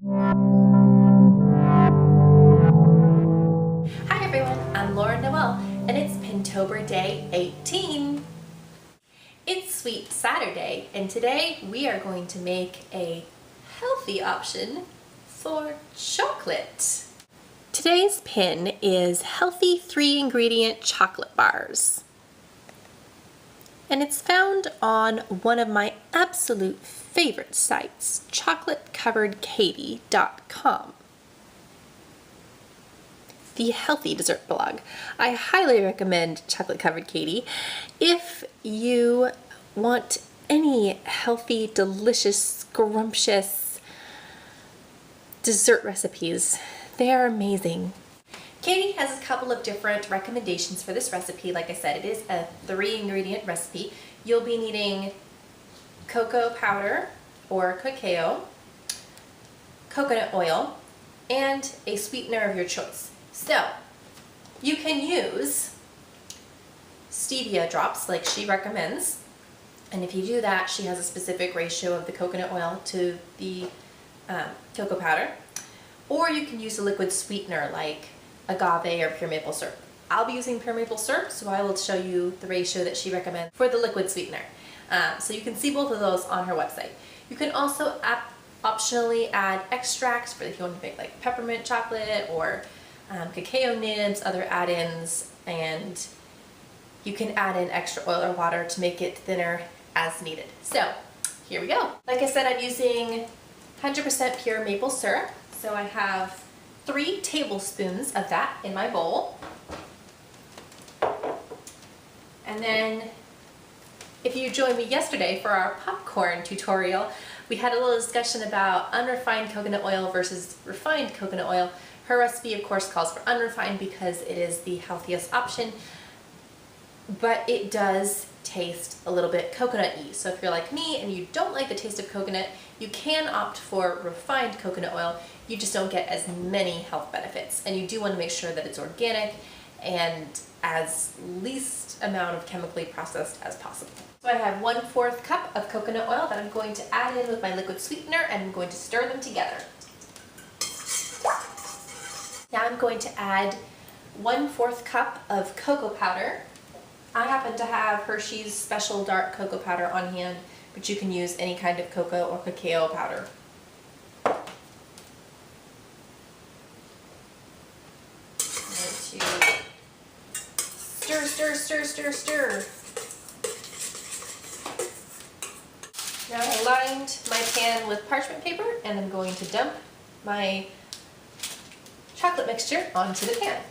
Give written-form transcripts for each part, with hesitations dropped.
Hi everyone, I'm Noelle, and it's Pintober Day 18. It's Sweet Saturday, and today we are going to make a healthy option for chocolate. Today's pin is healthy 3-ingredient chocolate bars. And it's found on one of my absolute favorite sites, chocolatecoveredkatie.com. The healthy dessert blog. I highly recommend Chocolate Covered Katie if you want any healthy, delicious, scrumptious dessert recipes. They are amazing. Katie has a couple of different recommendations for this recipe. Like I said, it is a 3-ingredient recipe. You'll be needing cocoa powder or cacao, coconut oil, and a sweetener of your choice. So, you can use stevia drops like she recommends, and if you do that, she has a specific ratio of the coconut oil to the cocoa powder, or you can use a liquid sweetener like agave or pure maple syrup. I'll be using pure maple syrup, so I will show you the ratio that she recommends for the liquid sweetener. So you can see both of those on her website. You can also optionally add extracts for if you want to make like peppermint chocolate or cacao nibs, other add-ins, and you can add in extra oil or water to make it thinner as needed. So here we go. Like I said, I'm using 100% pure maple syrup, so I have 3 tablespoons of that in my bowl. And then if you joined me yesterday for our popcorn tutorial, we had a little discussion about unrefined coconut oil versus refined coconut oil. Her recipe, of course, calls for unrefined because it is the healthiest option, but it does taste a little bit coconut-y. So if you're like me and you don't like the taste of coconut, you can opt for refined coconut oil. You just don't get as many health benefits, and you do want to make sure that it's organic and as least amount of chemically processed as possible. So I have 1/4 cup of coconut oil that I'm going to add in with my liquid sweetener, and I'm going to stir them together. Now I'm going to add 1/4 cup of cocoa powder. I happen to have Hershey's Special Dark Cocoa Powder on hand, but you can use any kind of cocoa or cacao powder. Stir. Now I lined my pan with parchment paper, and I'm going to dump my chocolate mixture onto the pan.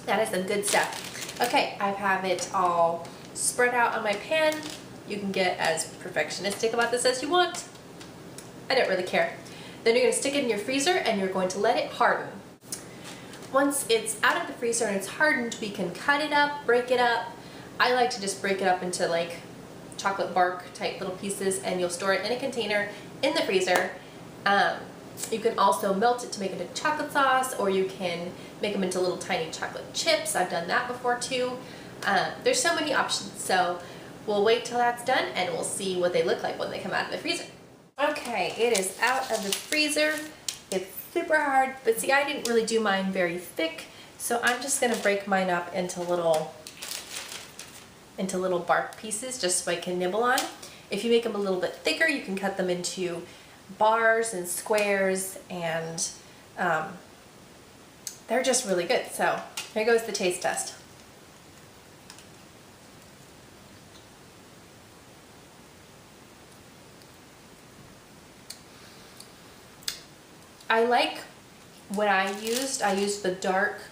That is some good stuff. Okay, I have it all spread out on my pan. You can get as perfectionistic about this as you want. I don't really care. Then you're going to stick it in your freezer and you're going to let it harden. Once it's out of the freezer and it's hardened, we can cut it up, break it up. I like to just break it up into like chocolate bark type little pieces, and you'll store it in a container in the freezer. You can also melt it to make it into chocolate sauce, or you can make them into little tiny chocolate chips. I've done that before too. There's so many options, so we'll wait till that's done and we'll see what they look like when they come out of the freezer. Okay, it is out of the freezer. It's super hard, but see, I didn't really do mine very thick, so I'm just gonna break mine up into little bark pieces just so I can nibble on. If you make them a little bit thicker, you can cut them into bars and squares, and they're just really good. So here goes the taste test. I like what I used the dark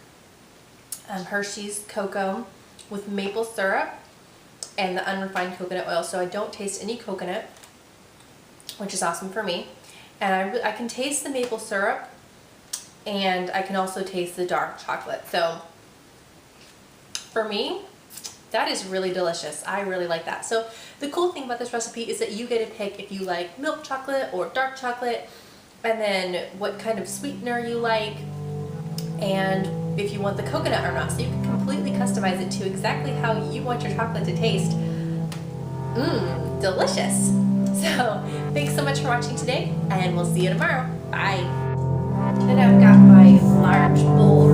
Hershey's cocoa with maple syrup and the unrefined coconut oil, so I don't taste any coconut, which is awesome for me. And I can taste the maple syrup, and I can also taste the dark chocolate. So for me, That is really delicious. I really like that. So the cool thing about this recipe is that you get to pick if you like milk chocolate or dark chocolate, and then what kind of sweetener you like, and if you want the coconut or not. So you can completely customize it to exactly how you want your chocolate to taste. Mmm, delicious. So thanks so much for watching today, and we'll see you tomorrow. Bye. And I've got my large bowl